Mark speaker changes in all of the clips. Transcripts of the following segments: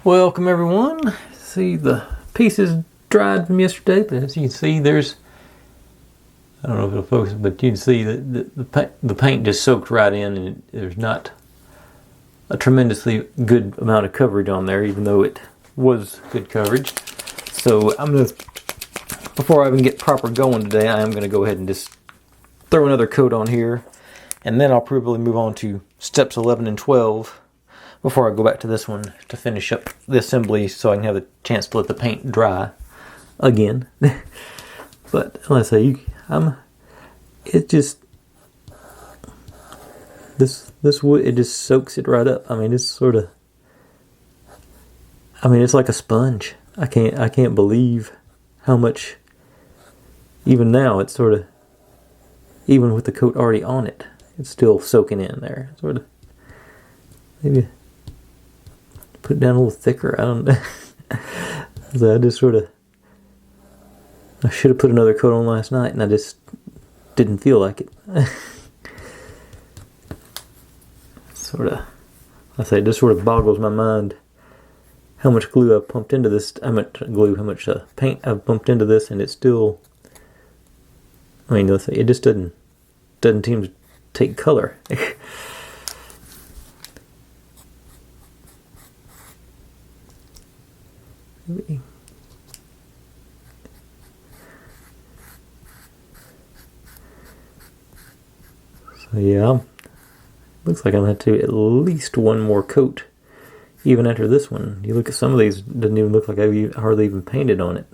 Speaker 1: Welcome everyone. See, the pieces dried from yesterday, but as you can see, there's, I don't know if it'll focus, but you can see that the paint just soaked right in, and there's not a tremendously good amount of coverage on there, even though it was good coverage. So I'm gonna, before I even get proper going today, I am gonna go ahead and just throw another coat on here, and then I'll probably move on to steps 11 and 12 before I go back to this one to finish up the assembly so I can have a chance to let the paint dry again. But let's say it just, this wood, it just soaks it right up. I mean, it's like a sponge. I can't believe how much, even now, it's sort of, even with the coat already on it, it's still soaking in there. Sort of, maybe put it down a little thicker. I don't know. So I just I should have put another coat on last night, and I just didn't feel like it. It just sort of boggles my mind how much glue I've pumped into this. How much paint I've pumped into this, and it's still, I mean, it just doesn't seem to take color. So yeah, looks like I'm going to have to at least one more coat even after this one. You look at some of these, it doesn't even look like I've hardly even painted on it.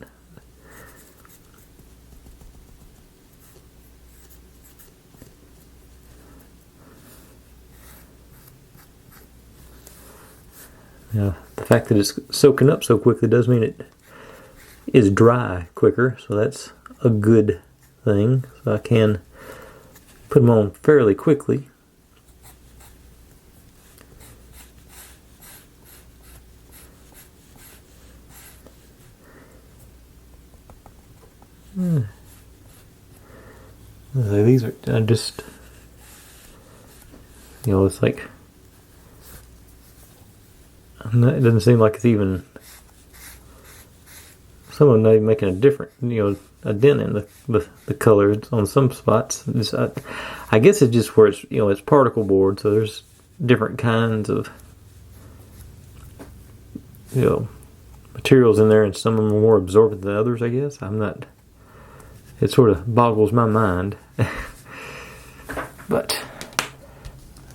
Speaker 1: Now, the fact that it's soaking up so quickly does mean it is dry quicker, so that's a good thing. So I can put them on fairly quickly. These are just, it's like, it doesn't seem like it's even, some of them not even making a difference, a dent in the color on some spots. I guess it's just where it's particle board, so there's different kinds of materials in there, and some of them are more absorbent than others, I guess. It sort of boggles my mind. But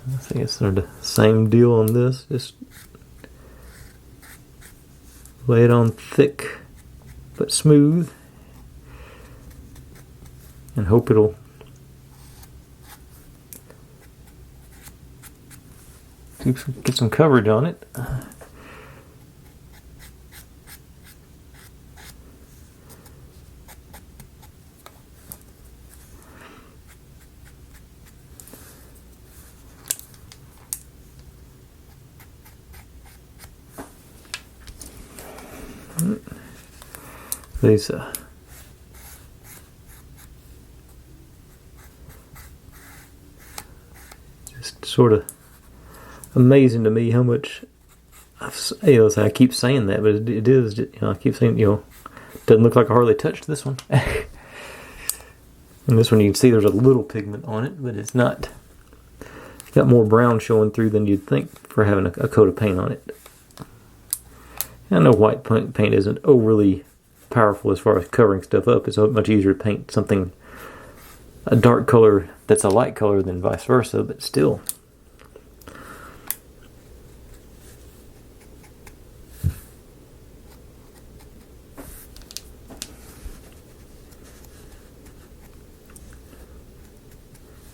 Speaker 1: I think it's sort of the same deal on this. Just lay it on thick but smooth, and hope it'll get some coverage on it. These just sort of amazing to me how much I keep saying that, but it is. I keep saying doesn't look like I hardly touched this one. And this one you can see there's a little pigment on it, but it's not. It's got more brown showing through than you'd think for having a coat of paint on it. I know white paint isn't overly powerful as far as covering stuff up. It's much easier to paint something a dark color that's a light color than vice versa, but still.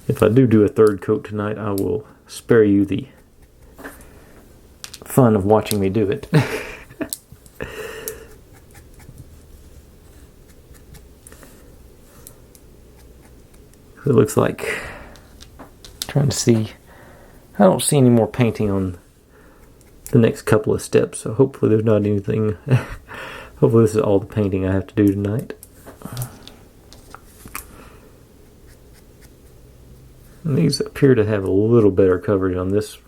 Speaker 1: If I do a third coat tonight, I will spare you the fun of watching me do it. It looks like, trying to see, I don't see any more painting on the next couple of steps, so hopefully there's not anything. Hopefully this is all the painting I have to do tonight. And these appear to have a little better coverage on this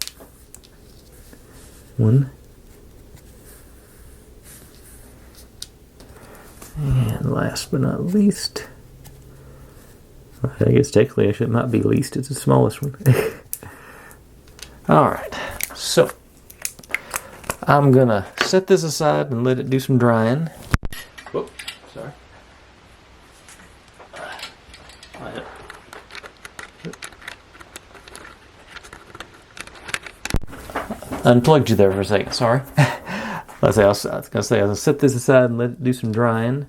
Speaker 1: one. And last but not least, I guess technically it might be least, it's the smallest one. Alright, so I'm gonna set this aside and let it do some drying. Whoop, sorry. Unplugged you there for a second, sorry. I was gonna say I'll set this aside and let it do some drying,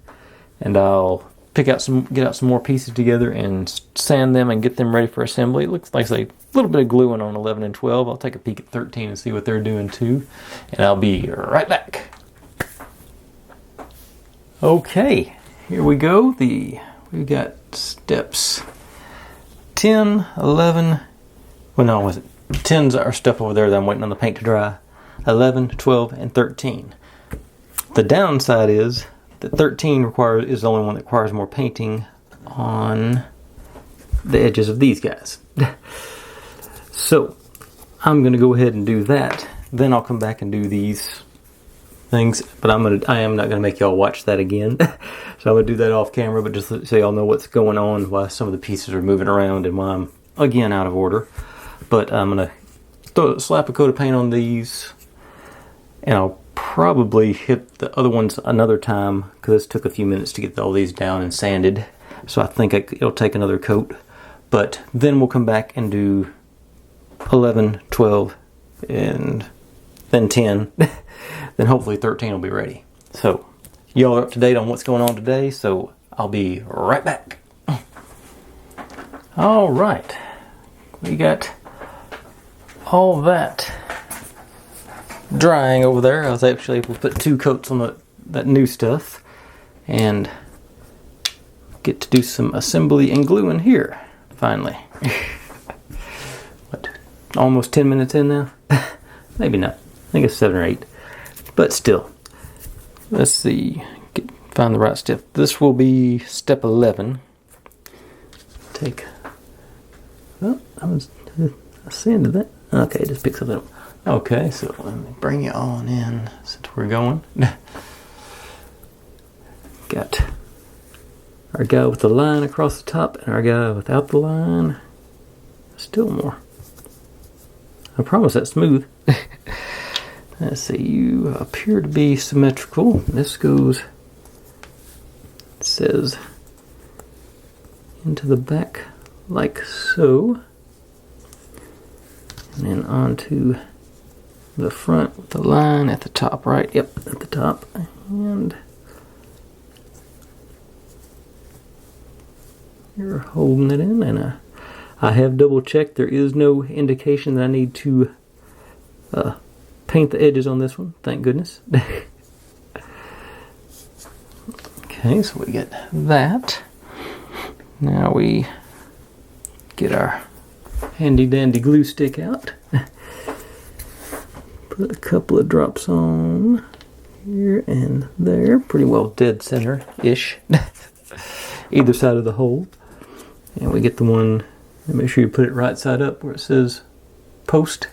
Speaker 1: and I'll get out some more pieces together and sand them and get them ready for assembly. It looks like a little bit of gluing on 11 and 12. I'll take a peek at 13 and see what they're doing too, and I'll be right back. Okay, here we go. We've got steps 10, 11. Well, no, was it 10's our stuff over there that I'm waiting on the paint to dry. 11, 12, and 13. The downside is that 13 is the only one that requires more painting on the edges of these guys. So I'm going to go ahead and do that. Then I'll come back and do these things. But I am not going to make y'all watch that again. So I'm going to do that off camera, but just so y'all know what's going on, why some of the pieces are moving around, and why I'm again out of order. But I'm going to slap a coat of paint on these, and I'll probably hit the other ones another time because it took a few minutes to get all these down and sanded. So I think it'll take another coat. But then we'll come back and do 11, 12, and then 10. Then hopefully 13 will be ready. So y'all are up to date on what's going on today, so I'll be right back. All right. We got all that drying over there. I was actually able to put 2 coats on that new stuff and get to do some assembly and gluing here finally. What, almost 10 minutes in now? Maybe not. I think it's 7 or 8, but still, let's see, find the right step. This will be step 11. I sanded that. Okay, just picks up a little. Okay, so let me bring you on in since we're going. Got our guy with the line across the top and our guy without the line. Still more. I promise that's smooth. Let's see, you appear to be symmetrical. This goes, it says, into the back like so. And then onto the front with the line at the top, right? Yep, at the top. And you're holding it in, and I have double checked. There is no indication that I need to paint the edges on this one. Thank goodness. Okay, so we get that. Now we get our handy dandy glue stick out. Put a couple of drops on here and there. Pretty well dead center-ish. Either side of the hole. And we get the one, and make sure you put it right side up where it says post.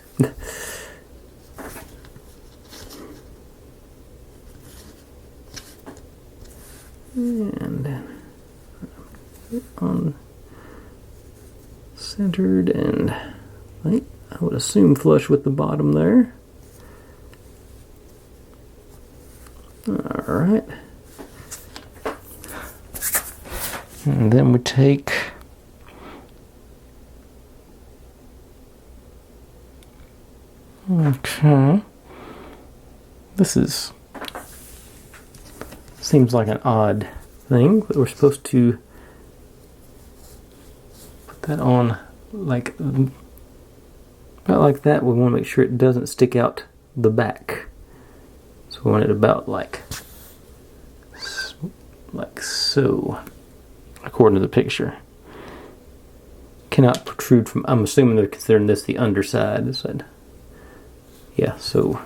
Speaker 1: And then on centered and I would assume flush with the bottom there. Alright. And then we take this seems like an odd thing, but we're supposed to put that on like about like that. We want to make sure it doesn't stick out the back, so we want it about like so, according to the picture. Cannot protrude from, I'm assuming they're considering this the underside. Yeah, so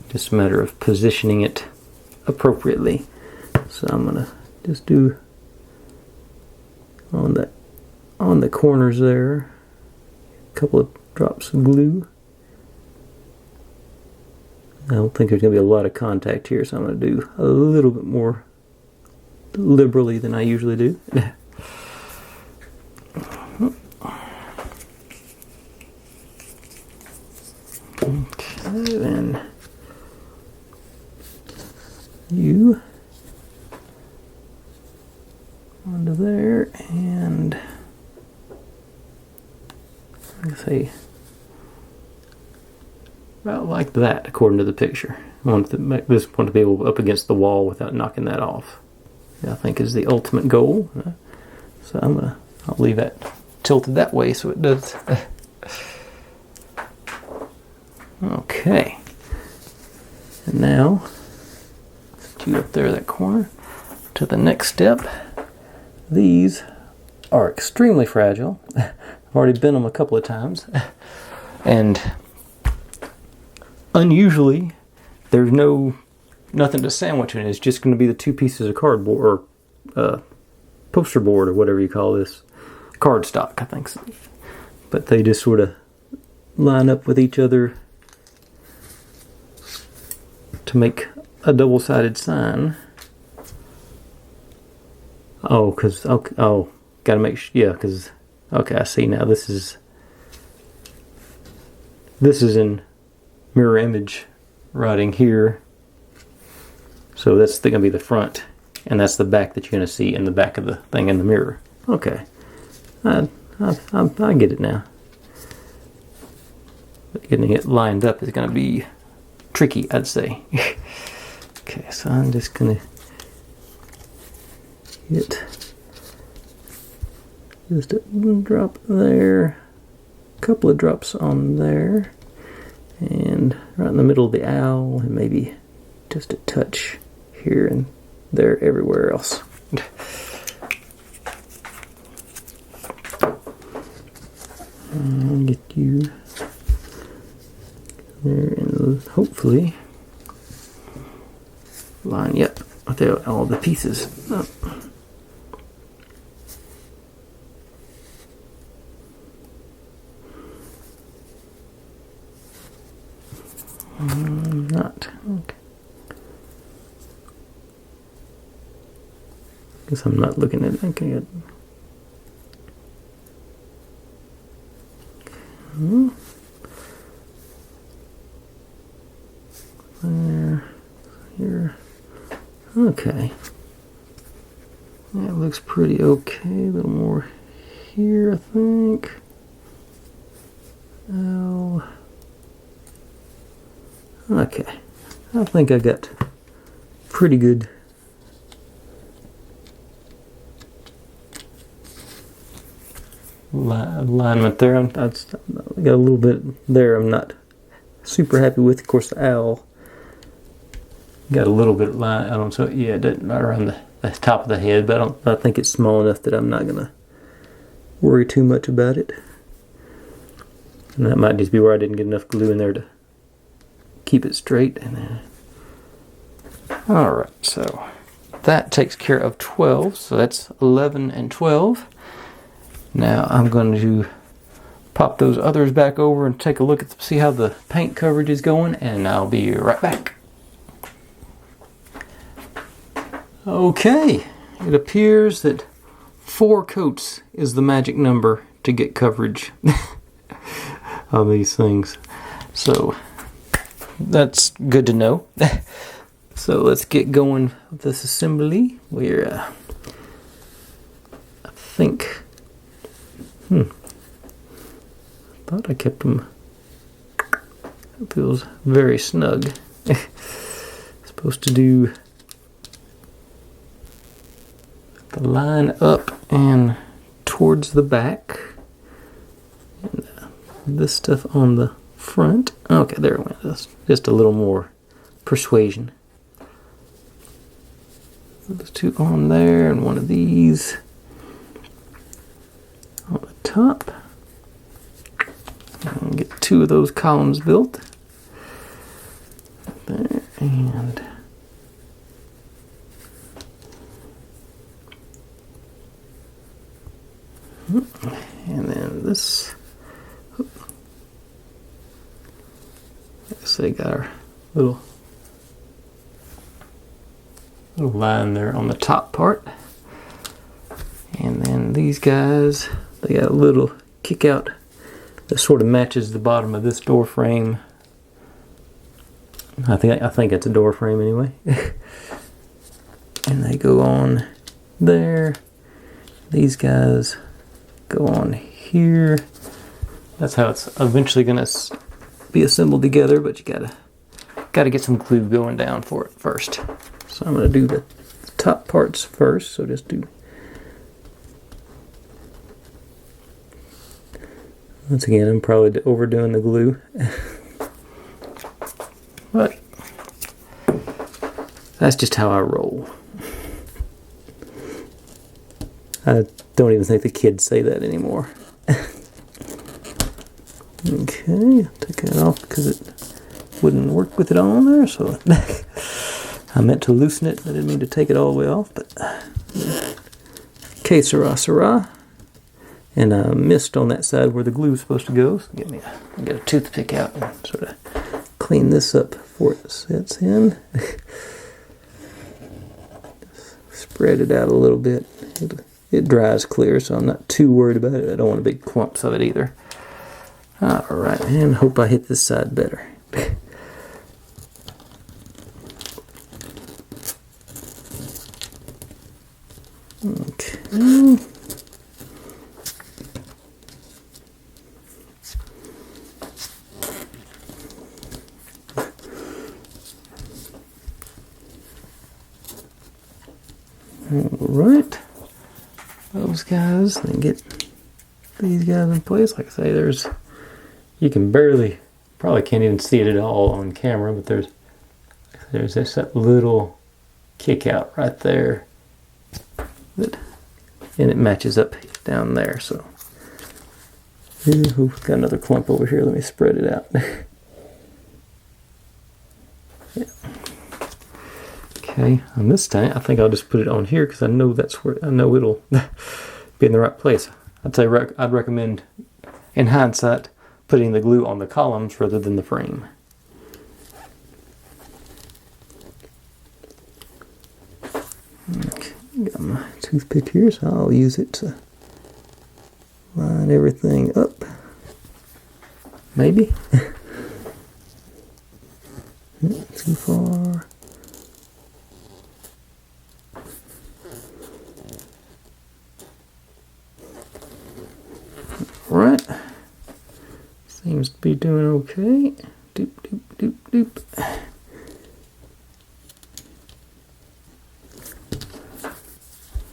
Speaker 1: just a matter of positioning it appropriately. So I'm gonna just do on the corners there a couple of drops of glue, I don't think there's going to be a lot of contact here, so I'm going to do a little bit more liberally than I usually do. Okay, then you onto there, and I say about like that, according to the picture. I want to make this one to be able up against the wall without knocking that off. I think is the ultimate goal. So I'll leave that tilted that way so it does. Okay. And now, set you up there, that corner, to the next step. These are extremely fragile. I've already bent them a couple of times. And unusually, there's nothing to sandwich in it. It's just going to be the two pieces of cardboard, or poster board, or whatever you call this. Cardstock, I think. But they just sort of line up with each other to make a double-sided sign. Oh, gotta make sure, yeah, because, okay, I see now, this is in mirror image writing here, so that's going to be the front, and that's the back that you're going to see in the back of the thing in the mirror. Okay, I get it now. But getting it lined up is going to be tricky, I'd say. Okay, so I'm just going to get just a drop there, a couple of drops on there, and right in the middle of the owl, and maybe just a touch here and there everywhere else. And get you there, and hopefully line up with all the pieces up. Not. Okay. Guess I'm not looking at it. Okay. There. Here. Okay. That looks pretty okay. A little more here, I think. Oh. Okay. I think I got pretty good alignment there. I got a little bit there I'm not super happy with. Of course, the owl got a little bit of line on, so yeah, it doesn't matter around the top of the head, but I think it's small enough that I'm not gonna worry too much about it. And that might just be where I didn't get enough glue in there to keep it straight. And alright, so that takes care of 12, so that's 11 and 12. Now I'm going to pop those others back over and take a look at see how the paint coverage is going, and I'll be right back. Okay, it appears that 4 coats is the magic number to get coverage on these things. So that's good to know. So let's get going with this assembly. We're, I think, thought I kept them. It feels very snug. Supposed to do the line up and towards the back. And this stuff on the front. Okay, there it went. That's just a little more persuasion. Those 2 on there, and one of these on the top. And get 2 of those columns built. There, and then this. Like I say, got our little line there on the top part. And then these guys, they got a little kick out that sort of matches the bottom of this door frame. I think it's a door frame anyway. And they go on there. These guys go on here. That's how it's eventually gonna be assembled together, but you gotta get some glue going down for it first. So I'm gonna do the top parts first. So just do. Once again, I'm probably overdoing the glue. But that's just how I roll. I don't even think the kids say that anymore. Okay, take that off because it wouldn't work with it on there, so I meant to loosen it. I didn't mean to take it all the way off, but que sera, sera. And I missed on that side where the glue is supposed to go, so get a toothpick out and sort of clean this up before it sets in. Spread it out a little bit. It dries clear, so I'm not too worried about it. I don't want big clumps of it either. Alright, and hope I hit this side better. Okay. Alright, those guys, then get these guys in place. Like I say, you can probably can't even see it at all on camera, but there's that little kick out right there, and it matches up down there. So, got another clump over here. Let me spread it out. Yeah. Okay, on this time, I think I'll just put it on here because I know it'll be in the right place. I'd recommend, in hindsight, putting the glue on the columns rather than the frame. Okay, got my toothpick here, so I'll use it to line everything up. Maybe. Too far. Right, seems to be doing okay. Doop, doop, doop, doop.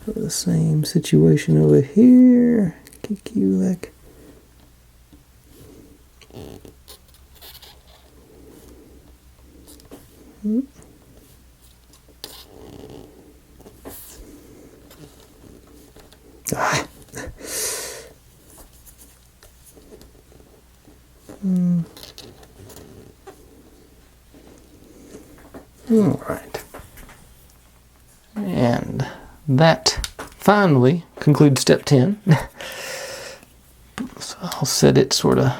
Speaker 1: The same situation over here. Kick you like. Ah. All right, and that finally concludes step 10. So I'll set it sort of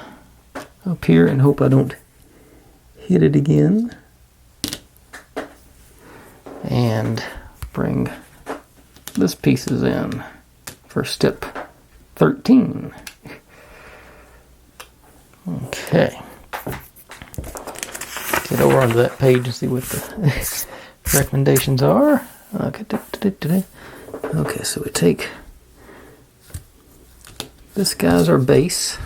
Speaker 1: up here and hope I don't hit it again, and bring this pieces in for step 13. Okay. Get over onto that page and see what the recommendations are. Okay, so we take this guy's our base.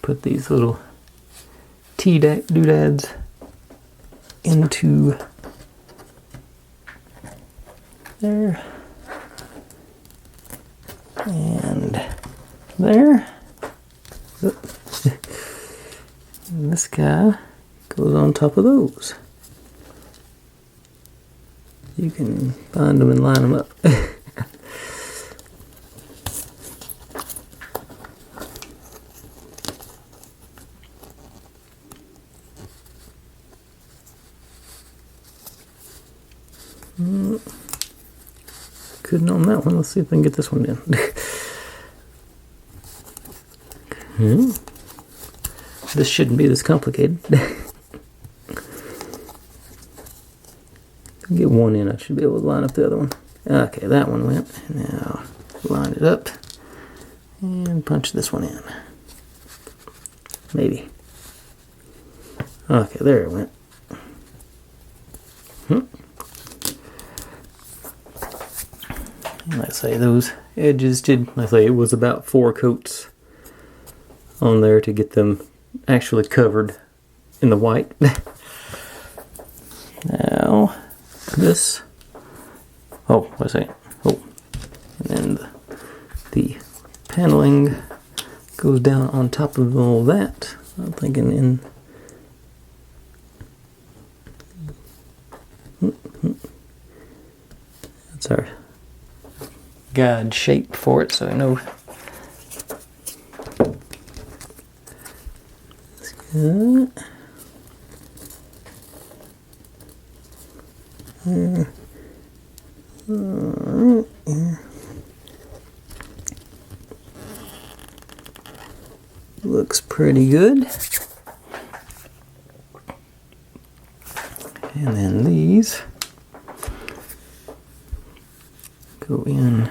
Speaker 1: Put these little doodads into there and there. And this guy goes on top of those. You can find them and line them up. Couldn't on that one. Let's see if I can get this one in. Okay. This shouldn't be this complicated. Get one in, I should be able to line up the other one. Okay, that one went. Now line it up and punch this one in. Maybe. Okay, there it went. Let's say those edges did, let's say it was about 4 coats on there to get them actually covered in the white. Now, this, oh, let's see, oh, and then the paneling goes down on top of all that. I'm thinking in, that's our guide shape for it, so I know. That's good. Looks pretty good. And then these go in.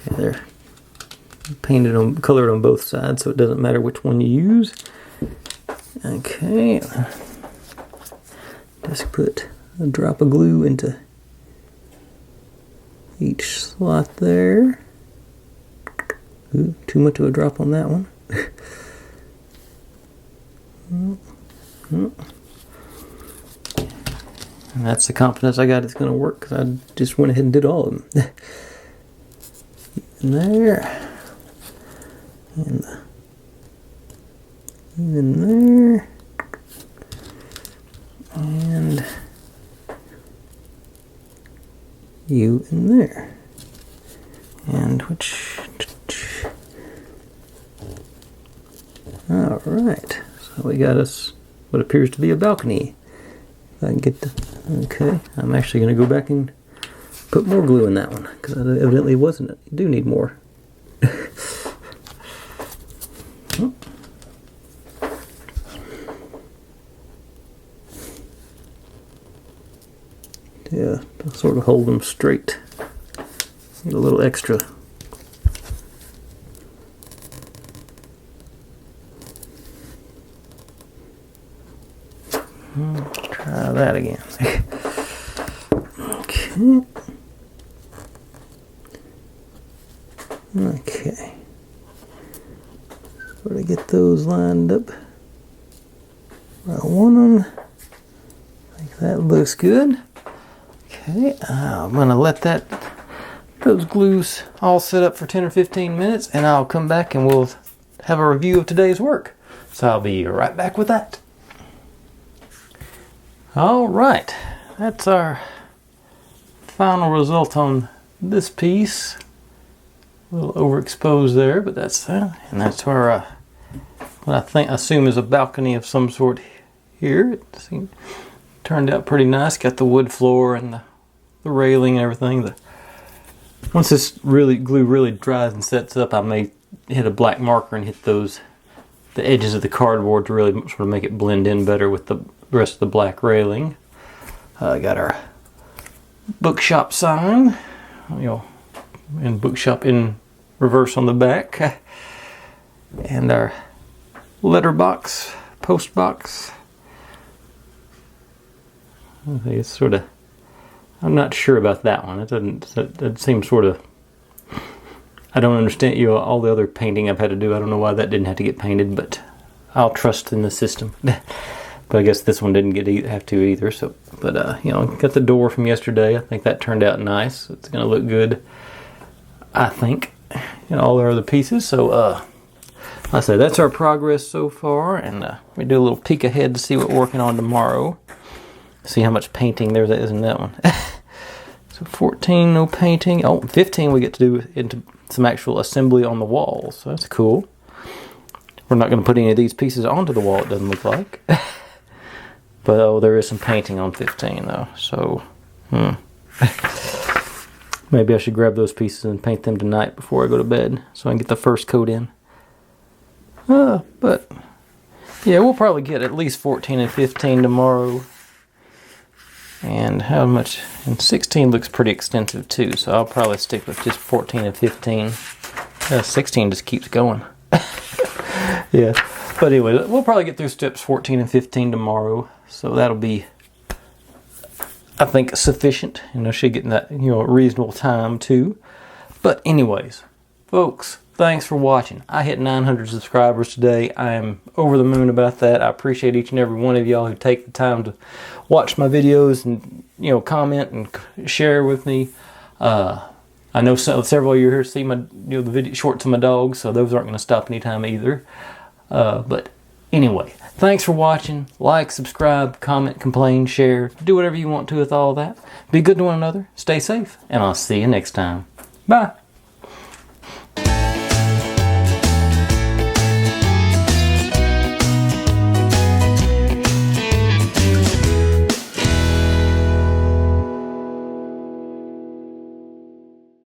Speaker 1: Okay, they're painted on, colored on both sides, so it doesn't matter which one you use. Okay, just put a drop of glue into each slot there. Ooh, too much of a drop on that one. And that's the confidence I got it's going to work, because I just went ahead and did all of them. In there. And in there. And you in there. And which... Alright, so we got us what appears to be a balcony. If I can get the... Okay, I'm actually going to go back and put more glue in that one, because it evidently wasn't it. You do need more. Yeah, to sort of hold them straight. Need a little extra. Try that again. Okay. Okay. Sort of get those lined up where I want them. I think that looks good. Okay, I'm going to let those glues all set up for 10 or 15 minutes, and I'll come back and we'll have a review of today's work. So I'll be right back with that. Alright, that's our final result on this piece. A little overexposed there, but that's and that's where what I assume is a balcony of some sort here. It turned out pretty nice. Got the wood floor and the railing and everything. Once this glue really dries and sets up, I may hit a black marker and hit the edges of the cardboard to really sort of make it blend in better with the rest of the black railing. Got our bookshop sign, and bookshop in reverse on the back, and our letterbox, post box. I think it's sort of, I'm not sure about that one. That seems sort of, I don't understand all the other painting I've had to do. I don't know why that didn't have to get painted, but I'll trust in the system. But I guess this one didn't have to either. So, but got the door from yesterday. I think that turned out nice. It's going to look good, I think, in all our other pieces. So, I say that's our progress so far, and we do a little peek ahead to see what we're working on tomorrow. See how much painting there is in that one. So 14, no painting. Oh, 15 we get to do into some actual assembly on the walls. So that's cool. We're not going to put any of these pieces onto the wall, it doesn't look like. But there is some painting on 15 though. So, maybe I should grab those pieces and paint them tonight before I go to bed, so I can get the first coat in. But yeah, we'll probably get at least 14 and 15 tomorrow. And how much? And 16 looks pretty extensive too, so I'll probably stick with just 14 and 15. 16 just keeps going. Yeah, but anyway, we'll probably get through steps 14 and 15 tomorrow, so that'll be, I think, sufficient. I should get in that, reasonable time too. But anyways, folks, thanks for watching. I hit 900 subscribers today. I am over the moon about that. I appreciate each and every one of y'all who take the time to watch my videos and comment and share with me. I know several of you here see my the video shorts of my dogs, so those aren't going to stop anytime either. But anyway, thanks for watching. Like, subscribe, comment, complain, share. Do whatever you want to with all that. Be good to one another. Stay safe, and I'll see you next time. Bye.